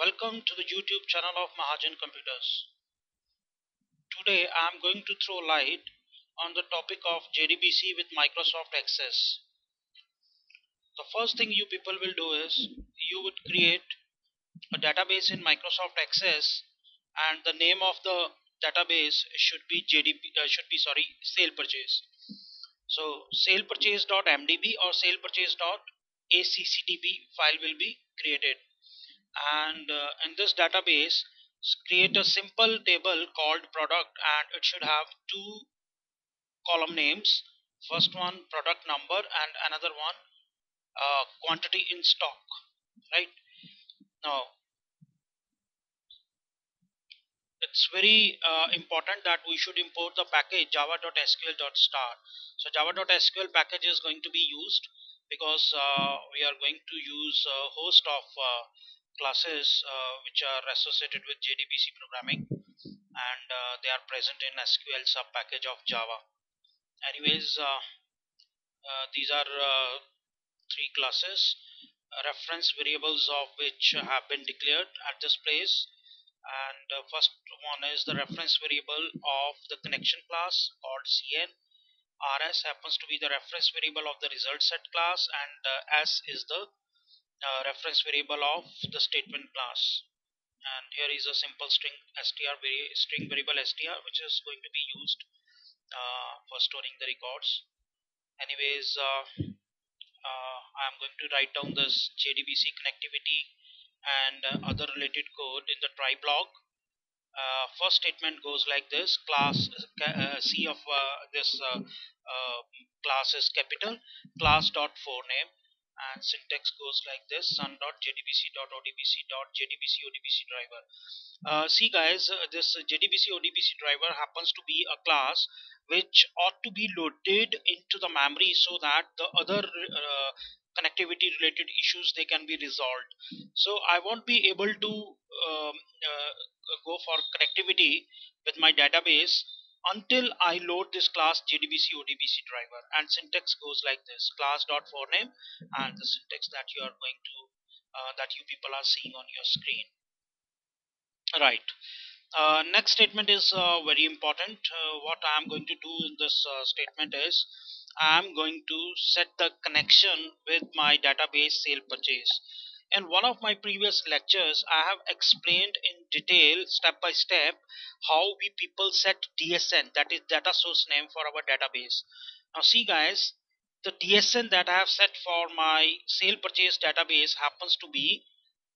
Welcome to the YouTube channel of Mahajan Computers. Today I am going to throw light on the topic of JDBC with Microsoft Access. The first thing you people will do is you would create a database in Microsoft Access, and the name of the database should be sale purchase. So sale purchase.mdb or sale purchase.accdb file will be created, and in this database create a simple table called product, and it should have two column names. First one product number and another one quantity in stock. Right now it's very important that we should import the package java.sql.start. So java.sql package is going to be used because we are going to use a host of classes which are associated with JDBC programming, and they are present in SQL sub package of Java. Anyways, these are three classes, reference variables of which have been declared at this place. And first one is the reference variable of the connection class called CN. RS happens to be the reference variable of the Resultset class, and S is the reference variable of the statement class. And here is a simple string variable str, which is going to be used for storing the records. Anyways, I am going to write down this JDBC connectivity and other related code in the try block. First statement goes like this: class C of this class is capital, class dot for name, and syntax goes like this: sun.jdbc.odbc.jdbc driver. See guys, this JDBC ODBC driver happens to be a class which ought to be loaded into the memory so that the other connectivity related issues they can be resolved. So I won't be able to go for connectivity with my database until I load this class JDBC ODBC driver, and syntax goes like this: class dot for name, and the syntax that you are going to that you people are seeing on your screen. Right. Next statement is very important. What I am going to do in this statement is I am going to set the connection with my database sale purchase. In one of my previous lectures, I have explained in detail, step by step, how we people set DSN, that is data source name, for our database. Now see guys, the DSN that I have set for my sale purchase database happens to be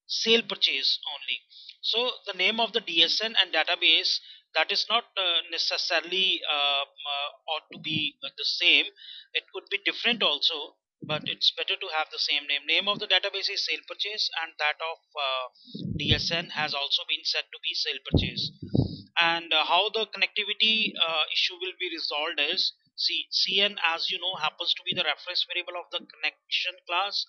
sale purchase only. So the name of the DSN and database, that is not necessarily ought to be the same. It could be different also, but it's better to have the same name. Name of the database is sale purchase, and that of DSN has also been set to be sale purchase. And how the connectivity issue will be resolved is, see, CN, as you know, happens to be the reference variable of the connection class,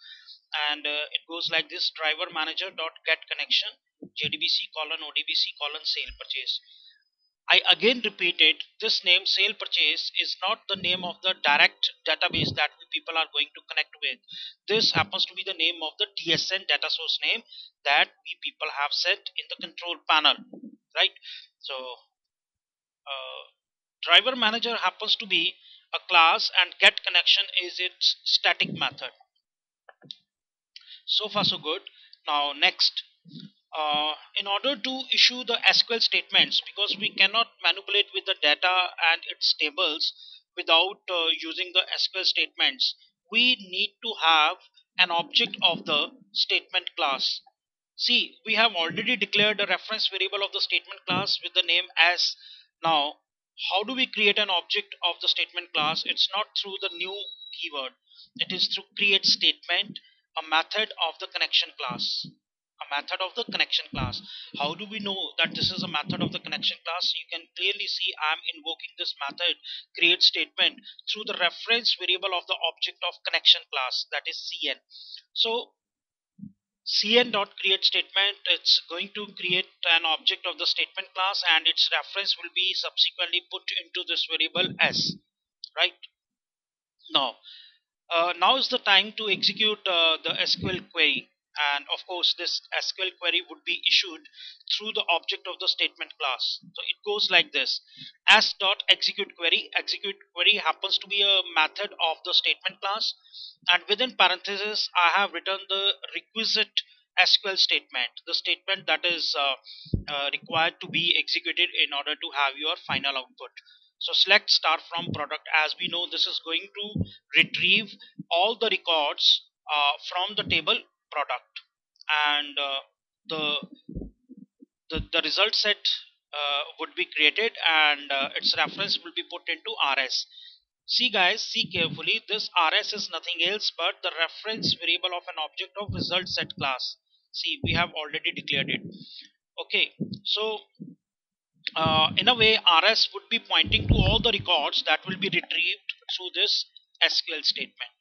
and it goes like this: driver manager dot get connection JDBC colon ODBC colon sale purchase. I again repeat it, this name sale purchase is not the name of the direct database that we people are going to connect with. This happens to be the name of the DSN data source name that we people have set in the control panel, right? So driver manager happens to be a class, and get connection is its static method. So far so good. Now next, in order to issue the SQL statements, because we cannot manipulate with the data and its tables without using the SQL statements, we need to have an object of the statement class. See, we have already declared a reference variable of the statement class with the name as. Now how do we create an object of the statement class? It's not through the new keyword, it is through create statement, a method of the connection class. A method of the connection class. How do we know that this is a method of the connection class? You can clearly see I am invoking this method create statement through the reference variable of the object of connection class, that is CN. So cn.create statement, it's going to create an object of the statement class, and its reference will be subsequently put into this variable s. Right now, now is the time to execute the SQL query. and of course this SQL query would be issued through the object of the statement class. So it goes like this: execute query happens to be a method of the statement class, and within parentheses I have written the requisite SQL statement, the statement that is required to be executed in order to have your final output. So select start from product. As we know, this is going to retrieve all the records from the table product, and the, the result set would be created, and its reference will be put into RS. See guys, see carefully, this RS is nothing else but the reference variable of an object of result set class. See, we have already declared it. Okay, so in a way RS would be pointing to all the records that will be retrieved through this SQL statement.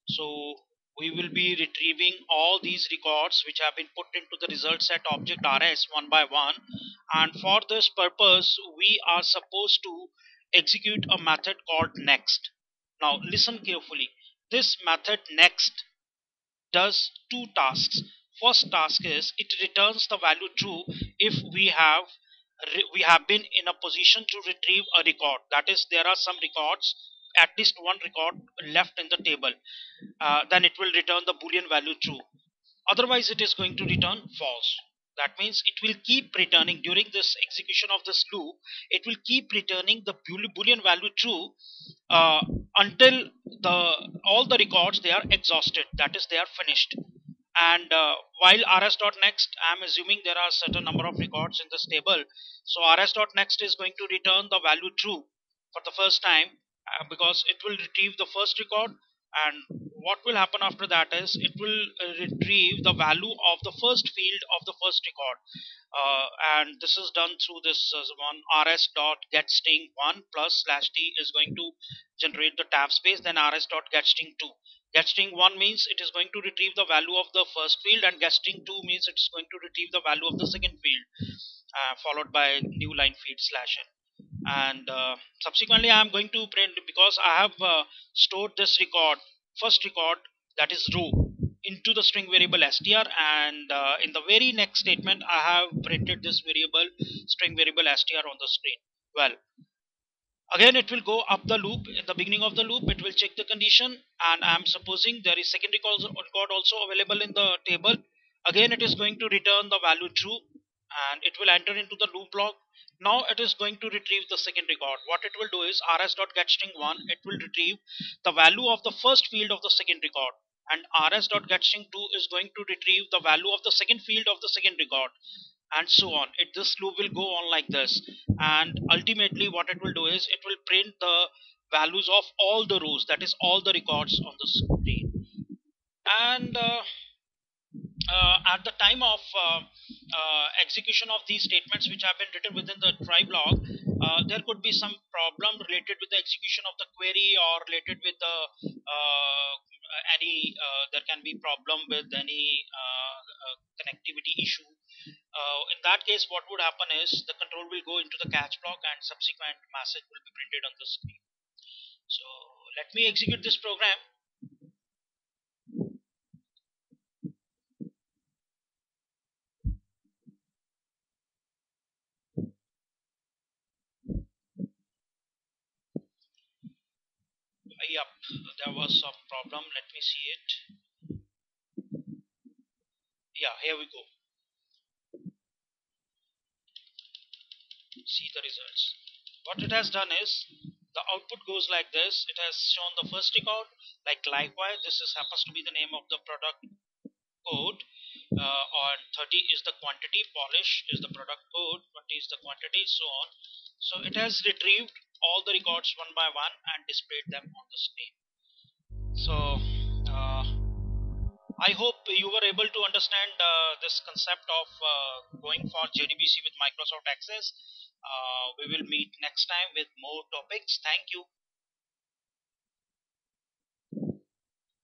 So we will be retrieving all these records which have been put into the result set object RS one by one, and for this purpose we are supposed to execute a method called next. Now listen carefully, this method next does two tasks. First task is it returns the value true if we have been in a position to retrieve a record. That is, there are some records, at least one record left in the table. Then it will return the boolean value true. Otherwise, it is going to return false. That means it will keep returning during this execution of this loop. It will keep returning the boolean value true uh, until all the records they are exhausted. That is, they are finished. And while rs.next, I am assuming there are certain number of records in this table, so rs.next is going to return the value true for the first time, because it will retrieve the first record, and what will happen after that is it will retrieve the value of the first field of the first record, and this is done through this one rs dot get string 1 plus slash t is going to generate the tab space, then rs dot get string 2. Get string 1 means it is going to retrieve the value of the first field, and get string 2 means it's going to retrieve the value of the second field, followed by new line feed slash n. And subsequently I am going to print, because I have stored this record, first record, that is row, into the string variable str, and in the very next statement I have printed this variable, string variable str, on the screen. Well, again it will go up the loop. In the beginning of the loop it will check the condition, and I am supposing there is second record also available in the table. Again it is going to return the value true, and it will enter into the loop block. Now it is going to retrieve the second record. What it will do is rs.getString1, it will retrieve the value of the first field of the second record, and rs.getString2 is going to retrieve the value of the second field of the second record, and so on. This loop will go on like this, and ultimately what it will do is it will print the values of all the rows, that is all the records on the screen. And at the time of execution of these statements which have been written within the try block, there could be some problem related with the execution of the query, or related with the any there can be problem with any connectivity issue. In that case, what would happen is the control will go into the catch block, and subsequent message will be printed on the screen. So let me execute this program. Yep, there was some problem. Let me see it. Yeah, here we go. See the results. What it has done is the output goes like this. It has shown the first record, like likewise this is happens to be the name of the product code, or 30 is the quantity, polish is the product code, 20 is the quantity, so on. So it has retrieved all the records one by one and displayed them on the screen. So uh, I hope you were able to understand this concept of going for JDBC with Microsoft Access. We will meet next time with more topics. Thank you.